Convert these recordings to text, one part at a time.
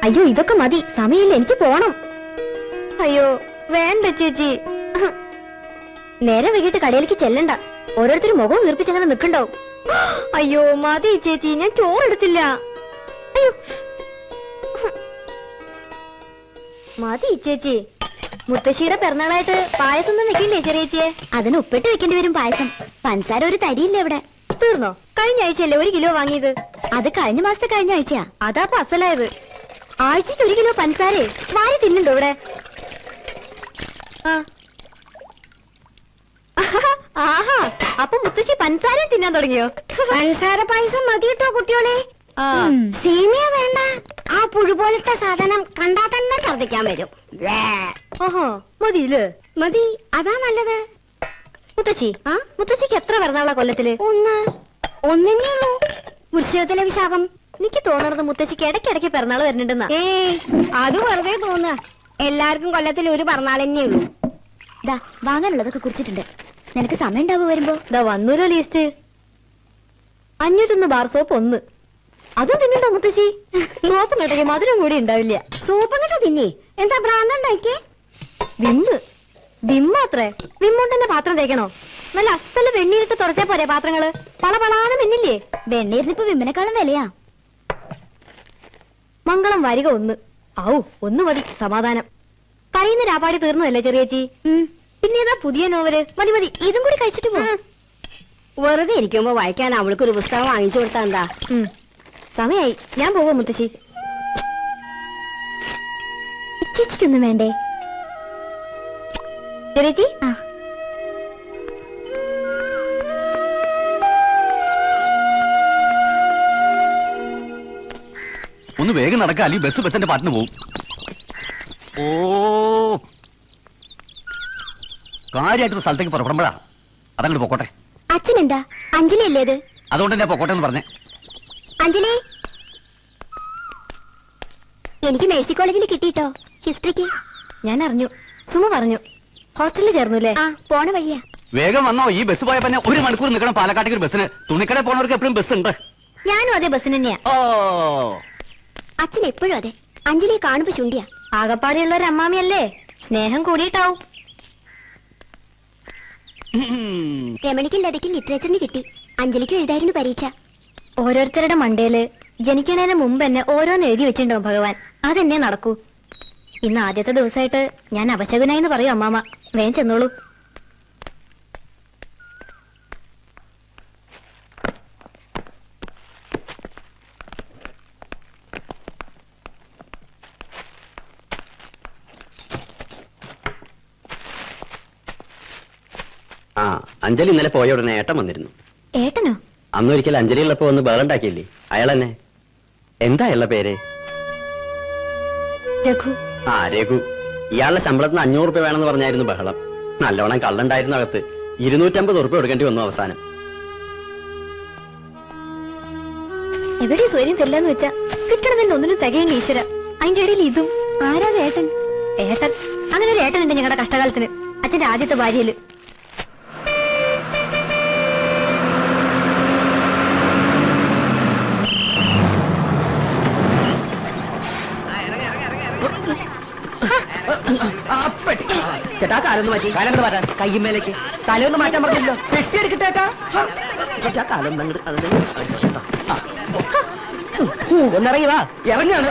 അയ്യോ ഇതൊക്കെ മതി, സമയമില്ല, എനിക്ക് പോണം. അയ്യോ വേണ്ട ചേച്ചി, നേരെ വൈകിട്ട് കടയിലേക്ക് ചെല്ലണ്ട. ഓരോരുത്തരും മുഖം വീർപ്പിച്ചങ്ങനെ നിൽക്കണ്ടാവും. അയ്യോ മതി ചേച്ചി, ഞാൻ ചോറെടുത്തില്ല. അയ്യോ മതി ചേച്ചി. മുത്തശ്ശിയുടെ പിറന്നാളായിട്ട് പായസം ഒന്നും വെക്കില്ലേ ചെറിയേച്ചിയെ? അതിന് ഉപ്പിട്ട് വെക്കേണ്ടി വരും പായസം. പഞ്ചസാര ഒരു തരിയില്ല ഇവിടെ. തീർന്നോ? കഴിഞ്ഞ ആഴ്ചയല്ലേ 1 കിലോ വാങ്ങിയത്? അത് കഴിഞ്ഞ മാസത്തെ കഴിഞ്ഞ ആഴ്ചയാ. അതാ അസലായത്. ആഴ്ചക്ക് 1 കിലോ പഞ്ചസാരേ വാരി തിന്നുണ്ടോ ഇവിടെ? ആഹാ, അപ്പൊ മുത്തശ്ശി പഞ്ചസാര തിന്നാൻ തുടങ്ങിയോ? പഞ്ചസാര പായസം മതി കേട്ടോ കുട്ടിയോളെ. സേമിയ വേണ്ട. ആ പുഴു പോലത്തെ സാധനം കണ്ടാ തന്നെ ഛർദിക്കാൻ വരും. ഓഹോ മതിയില്ലേ? മതി, അതാ നല്ലത്. മുത്തശ്ശി, മുത്തശ്ശിക്ക് എത്ര പിറന്നാളാ കൊല്ലത്തില്? ഒന്നേ ഉള്ളൂ. വൃശ്ചികത്തിലെ വിശാഖം. എനിക്ക് തോന്നണത് മുത്തശ്ശിക്ക് ഇടയ്ക്കിടയ്ക്ക് പിറന്നാൾ വരുന്നുണ്ടെന്നാ. അത് വെറുതെ തോന്നുക. എല്ലാവർക്കും കൊല്ലത്തിൽ ഒരു പിറന്നാൾ തന്നെ ഉള്ളൂ. ഇതാ വാങ്ങാനുള്ളതൊക്കെ കുറിച്ചിട്ടുണ്ട്. നിനക്ക് സമയം ഉണ്ടാവുക വരുമ്പോ? ഇതാ വന്നൂരോ ലീസ്റ്റ്. 501 bar soap 1. അതും തിന്നണ്ടോ മുത്തശ്ശി? സോപ്പ് കേട്ടെങ്കിൽ മധുരം കൂടി ഉണ്ടാവില്ല. സോപ്പ് എന്നിട്ട് തിന്നേ? എന്താ ഭ്രാന്തണ്ടാക്കിയേ? വിമ്മാത്രേ. വിമ്മോണ്ട് തന്നെ പാത്രം തേക്കണോ? നല്ല അസല് വെണ്ണീരിട്ട് തുറച്ചാ പോരെ പാത്രങ്ങള്? പളപളാന്ന് മിന്നില്ലേ? വെണ്ണീരിനിപ്പോ വിമ്മിനെക്കാളും വിലയാ. മംഗളം വരിക 1. ഔ 1 മതി, സമാധാനം. കരയുന്ന രാപ്പാടി തീർന്നതല്ലേ ചെറിയേച്ചി? പിന്നെ ഏതാ പുതിയ നോവല്? മതി മതി, ഇതും കൂടി കഴിച്ചിട്ട് പോ. വെറുതെ ഇരിക്കുമ്പോ വായിക്കാൻ അവൾക്കൊരു പുസ്തകം വാങ്ങിച്ചു കൊടുത്താ എന്താ? സമയായി, ഞാൻ പോവാ മുത്തശ്ശി. ചേച്ചിക്കൊന്നും വേണ്ടേ ചെറിയേച്ചി? ഒന്ന് വേഗം നടക്കുക, അല്ലെങ്കിൽ ബസ് ബസ്സിന്റെ പാട്ടിന് പോവും. ഓ കാര്യമായിട്ടൊരു സ്ഥലത്തേക്ക് പുറപ്പെടുമ്പോഴാ അതങ്ങോട്ട് പൊക്കോട്ടെ. അച്ഛനെന്താ? അഞ്ജലി അല്ലേ ഇത്? അതുകൊണ്ട് തന്നെ പൊക്കോട്ടെ എന്ന് പറഞ്ഞേ. അഞ്ജലി, എനിക്ക് മേഴ്സി കോളേജിൽ കിട്ടിട്ടോ ഹിസ്റ്ററിക്ക്. ഞാൻ അറിഞ്ഞു, സുമ പറഞ്ഞു. ഹോസ്റ്റലിൽ ചേർന്നുല്ലേ? പോണ വഴിയാ. വേഗം വന്നോ, ഈ ബസ് പോയ പിന്നെ 1 മണിക്കൂർ നിൽക്കണം പാലക്കാട്ടേക്ക് ബസ്സിന്. തുണിക്കടയിൽ പോണവർക്ക് എപ്പോഴും ബസ് ഉണ്ട്. ഞാനും അതേ ബസ്സിന് തന്നെയാ. ഓ അച്ഛൻ എപ്പോഴും അതെ. അഞ്ജലിയെ കാണുമ്പോ ചുണ്ടിയാ. ആകപ്പാടെയുള്ള ഒരു അമ്മാമിയല്ലേ, സ്നേഹം കൂടിയിട്ടാവും. രമണിക്കും ലതയ്ക്കും ലിറ്ററേച്ചറിന് കിട്ടി. അഞ്ജലിക്കും എഴുതായിരുന്നു പരീക്ഷ. ഓരോരുത്തരുടെ മണ്ടയില് ജനിക്കുന്നതിന് മുമ്പ് തന്നെ ഓരോന്ന് എഴുതി വെച്ചിട്ടുണ്ടോ ഭഗവാൻ. അതെന്നെ നടക്കൂ. ഇന്ന് ആദ്യത്തെ ദിവസമായിട്ട് ഞാൻ അപശകുനായിന്ന് പറയും അമ്മാമ. വേഗം ചെന്നോളൂ. അഞ്ജലി ഇന്നലെ പോയ ഉടനെ ഏട്ടൻ വന്നിരുന്നു. ഏട്ടനോ? അന്നൊരിക്കൽ അഞ്ജലി ഉള്ളപ്പോ ഒന്ന് ബഹളുണ്ടാക്കിയില്ലേ, അയാൾ തന്നെ. എന്താ അയാളുടെ പേര്? രഘു. രഘു. ഇയാളുടെ ശമ്പളത്തിന് 500 രൂപ വേണമെന്ന് പറഞ്ഞായിരുന്നു ബഹളം. നല്ലോണം കള്ളുണ്ടായിരുന്നു അകത്ത്. 250 രൂപ കൊടുക്കേണ്ടി വന്നു അവസാനം. എവിടെ സ്വയം തരില്ലെന്ന് വെച്ചാ കിട്ടണമെന്ന് ഒന്നിനും തികയില്ല ഈശ്വര. അതിന്റെ ഇടയിൽ ഇതും. ആരാ ഏട്ടൻ? ഏട്ടൻ അങ്ങനെ ഒരു ഏട്ടനുണ്ട് ഞങ്ങളുടെ കഷ്ടകാലത്തിന്. അച്ഛന്റെ ആദ്യത്തെ ഭാര്യയില്. ചേട്ടാ കാലൊന്ന് മാറ്റി. കാലങ്ങോട്ട് മാറ്റാൻ കയ്യുമേലേക്ക് തലയൊന്ന് മാറ്റാൻ പറഞ്ഞല്ലോ. പെട്ടിയെടുക്കട്ടേട്ടാ. ചേട്ടാ കാലൊന്നും ഒന്നിറങ്ങി വാ. ഇറങ്ങാണ്.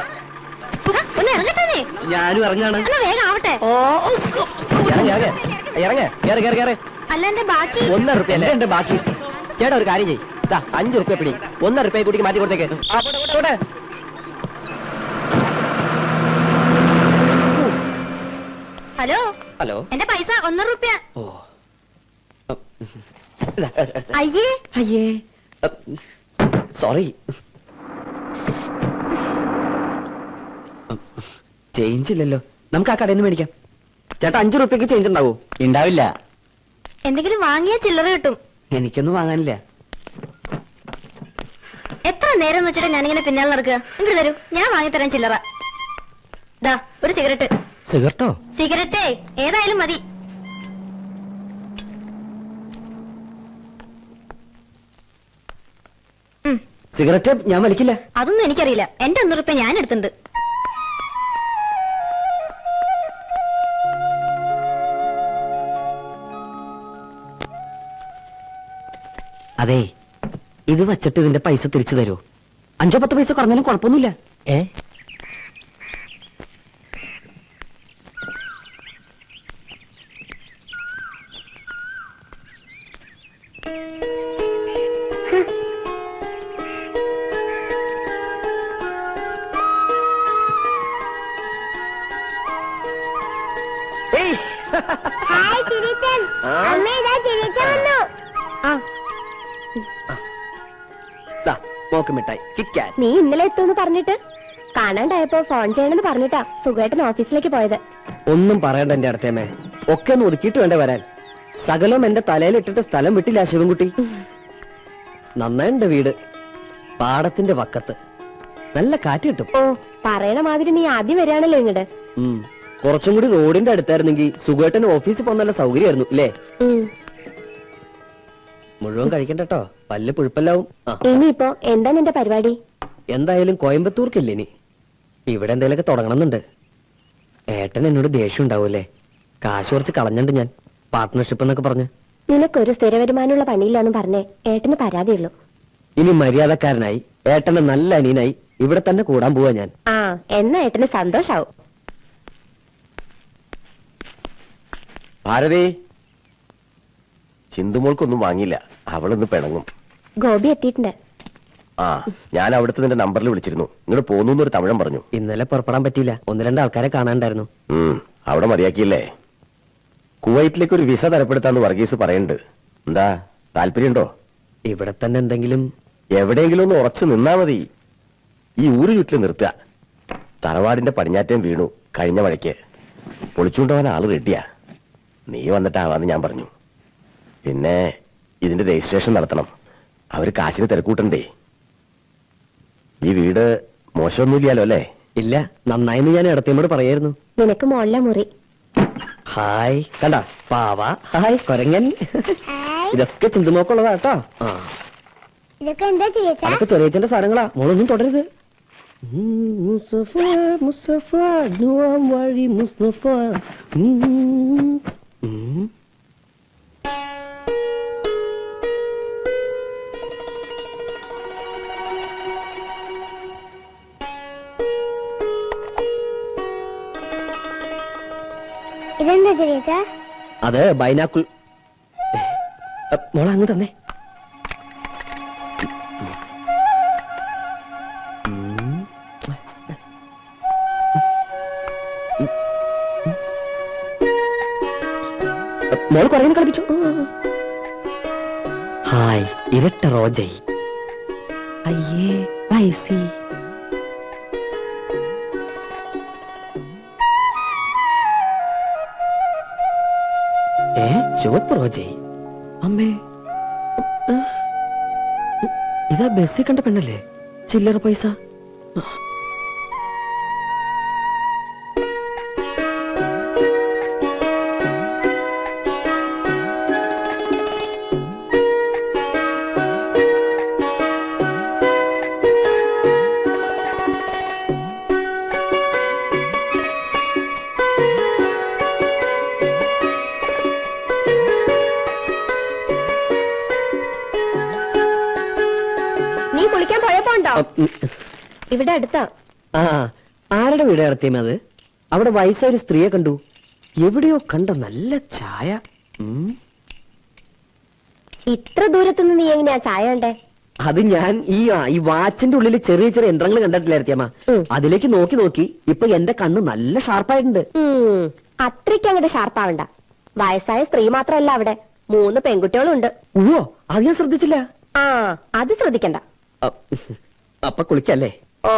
ഒന്ന് ഇറങ്ങട്ടെ. ഞാനും ഇറങ്ങാണ്. വേഗം ആവട്ടെ. ഓ ഇറങ്ങ. അല്ല എന്റെ ബാക്കി 1 രൂപ അല്ലേ എന്റെ ബാക്കി. ചേട്ടാ ഒരു കാര്യം ചെയ്യ്. 5 രൂപ പിടി. 1 രൂപ കൂട്ടിക്ക് മാറ്റി കൊടുത്തേക്ക്. ഹലോ ഹലോ, എന്റെ പൈസ 1 രൂപ. ഓ അയ്യേ അയ്യേ സോറി. ചേഞ്ച് ഇല്ലല്ലോ. നമുക്ക് ആ കടയിൽ നിന്ന് മേടിക്കാം. ചേട്ടാ 5 രൂപയ്ക്ക് ചേഞ്ച് ഉണ്ടാവോ? ഉണ്ടാവില്ല. എന്തെങ്കിലും വാങ്ങിയാ ചില്ലറ കിട്ടും. എനിക്കൊന്നും വാങ്ങാനില്ല. എത്ര നേരം വെച്ചിട്ട് ഞാനിങ്ങനെ പിന്നാലെ നടക്കുക. ഇങ്ങോട്ട് തരൂ, ഞാൻ വാങ്ങിത്തരാൻ ചില്ലറ. ദാ ഒരു സിഗരറ്റ്. സിഗരറ്റോ? സിഗരറ്റേ ഏതായാലും മതി. സിഗരറ്റ് ഞാൻ വലിക്കില്ല. അതൊന്നും എനിക്കറിയില്ല. എന്റെ 1 രൂപ ഞാൻ എടുത്തിട്ടുണ്ട്. അതെ, ഇത് വച്ചിട്ട് ഇതിന്റെ പൈസ തിരിച്ചു തരൂ. 5-10 പൈസ കുറഞ്ഞാലും കുഴപ്പമൊന്നുമില്ല. ഹായ് ചിരിച്ചൻ. അമ്മ ഇതാ ചിരിച്ചൻ വന്നു. മോക്ക് മിഠായി കിറ്റ്കാറ്റ്. നീ ഇന്നലെ എത്തുമെന്ന് പറഞ്ഞിട്ട് കാണാണ്ടായപ്പോ ഫോൺ ചെയ്യണമെന്ന് പറഞ്ഞിട്ടാ സുഖേട്ടൻ ഓഫീസിലേക്ക് പോയത്. ഒന്നും പറയണ്ട എന്റെ അടുത്തേമേ, ഒക്കെ ഒന്ന് ഒതുക്കിയിട്ട് വേണ്ടേ വരാൻ. സകലം എന്റെ തലയിലിട്ടിട്ട് സ്ഥലം വിട്ടില്ല ശിവൻകുട്ടി. നന്നായിണ്ട് വീട്, പാടത്തിന്റെ വക്കത്ത്, നല്ല കാറ്റ് കിട്ടും. ഓ, പറയണ മാതിരി നീ ആദ്യം വരികയാണല്ലോ ഇങ്ങോട്ട്. കുറച്ചും കൂടി റോഡിന്റെ അടുത്തായിരുന്നെങ്കിൽ സുഖേട്ടന് ഓഫീസിൽ പോകാൻ നല്ല സൗകര്യമായിരുന്നു അല്ലേ? മുഴുവൻ കഴിക്കണ്ടോ, പല്ല് പുഴുപ്പല്ലാവും. ഇനിയിപ്പോ എന്താ നിന്റെ പരിപാടി? എന്തായാലും കോയമ്പത്തൂർക്കില്ല ഇനി, ഇവിടെ എന്തെങ്കിലുമൊക്കെ തുടങ്ങണമെന്നുണ്ട്. ഏട്ടൻ എന്നോട് ദേഷ്യം ഉണ്ടാവൂലേ? കാശ് കുറച്ച് കളഞ്ഞിട്ടുണ്ട് ഞാൻ, പാർട്ട്ണർഷിപ്പ് എന്നൊക്കെ പറഞ്ഞ്. നിനക്കൊരു സ്ഥിര വരുമാനമുള്ള പണിയില്ലാന്ന് പറഞ്ഞേ ഏട്ടന് പരാതിയുള്ളൂ. ഇനി മര്യാദക്കാരനായി ഏട്ടന്റെ നല്ല അനിയനായി ഇവിടെ തന്നെ കൂടാൻ പോവാ ഞാൻ. എന്നാ ഏട്ടന് സന്തോഷാവും. ഭാരതി, ചിന്തുമോൾക്കൊന്നും വാങ്ങിയില്ല, അവളൊന്ന് പിണങ്ങും. ഗോപി എത്തിയിട്ടുണ്ട്. ഞാൻ അവിടുത്തെ നിന്റെ നമ്പറിൽ വിളിച്ചിരുന്നു, ഇങ്ങോട്ട് പോന്നു ഒരു തമിഴൻ പറഞ്ഞു. ഇന്നലെ പുറപ്പെടാൻ പറ്റിയില്ല, 1-2 ആൾക്കാരെ കാണാണ്ടായിരുന്നു. അവിടെ മതിയാക്കിയില്ലേ? കുവൈറ്റിലേക്ക് ഒരു വിസ തരപ്പെടുത്താന്ന് വർഗീസ് പറയുന്നുണ്ട്. എന്താ താല്പര്യമുണ്ടോ? ഇവിടെ തന്നെ എന്തെങ്കിലും എവിടെയെങ്കിലും ഒന്ന് ഉറച്ചു നിന്നാ മതി. ഈ ഊര് ചുറ്റിൽ നിർത്തുക. തറവാടിന്റെ പടിഞ്ഞാറ്റം വീണു കഴിഞ്ഞ മഴയ്ക്ക്, പൊളിച്ചുകൊണ്ടുപോകാൻ ആള് റെഡിയാ. നീ വന്നിട്ടാവാന്ന് ഞാൻ പറഞ്ഞു. പിന്നെ ഇതിന്റെ രജിസ്ട്രേഷൻ നടത്തണം, അവര് കാശിന് തിരക്കൂട്ടണ്ടേ. ഈ വീട് മോശമൊന്നുമില്ലല്ലോ അല്ലേ? ഇല്ല, നന്നായിന്ന് ഞാൻ ഇടത്തേമോട് പറയായിരുന്നു. നിനക്ക് മോളിലെ മുറി. ഹായ്, കണ്ട പാവ. ഹായ് കൊരങ്ങൻ. ഇതൊക്കെ ചിന്തുമോക്കുള്ളതാ കേട്ടോ. ഇതൊക്കെ എന്താ ചേച്ചാ? അതൊക്കെ ചെറിയച്ചന്റെ സാധനങ്ങളാ, മോളൊന്നും തുടരുത്. മുസ്തഫ മുസ്തഫ ദുആം വഴി മുസ്തഫ. ഇതെന്താ ചേച്ചാ? അത് ബൈനാക്കുൾ. മോളെ അങ്ങ് തന്നെ. മോള് കുറേ കളിപ്പിച്ചു. ഹായ് ഇരട്ട റോജൈ. അയ്യേ പൈസി. ചുവപ്പ് റോജൈ. അമ്മേ, ഇതാ ബസ്സിൽ കണ്ട പെണ്ണല്ലേ? ചില്ലറ പൈസ. ഇവിടെ അടുത്താ. ആരുടെ വീട് നടത്തിയമേ അത്? അവിടെ വയസ്സായ ഒരു സ്ത്രീയെ കണ്ടു, എവിടെയോ കണ്ട നല്ല ചായ. ഇത്ര ദൂരത്തുനിന്ന് നീ എങ്ങനെയാ ചായ കണ്ടേ? അത് ഞാൻ ഈ വാച്ചിന്റെ ഉള്ളിൽ ചെറിയ ചെറിയ യന്ത്രങ്ങൾ കണ്ടിട്ടില്ലായിരുത്തിയമ്മ, അതിലേക്ക് നോക്കി നോക്കി ഇപ്പൊ എന്റെ കണ്ണ് നല്ല ഷാർപ്പായിട്ടുണ്ട്. അത്രയ്ക്ക് അങ്ങോട്ട് ഷാർപ്പാവണ്ട. വയസ്സായ സ്ത്രീ മാത്രമല്ല, അവിടെ 3 പെൺകുട്ടികളുണ്ട്. ഓ, അത് ഞാൻ ശ്രദ്ധിച്ചില്ല. അത് ശ്രദ്ധിക്കണ്ട. അപ്പൊ കുളിക്കല്ലേ? ഓ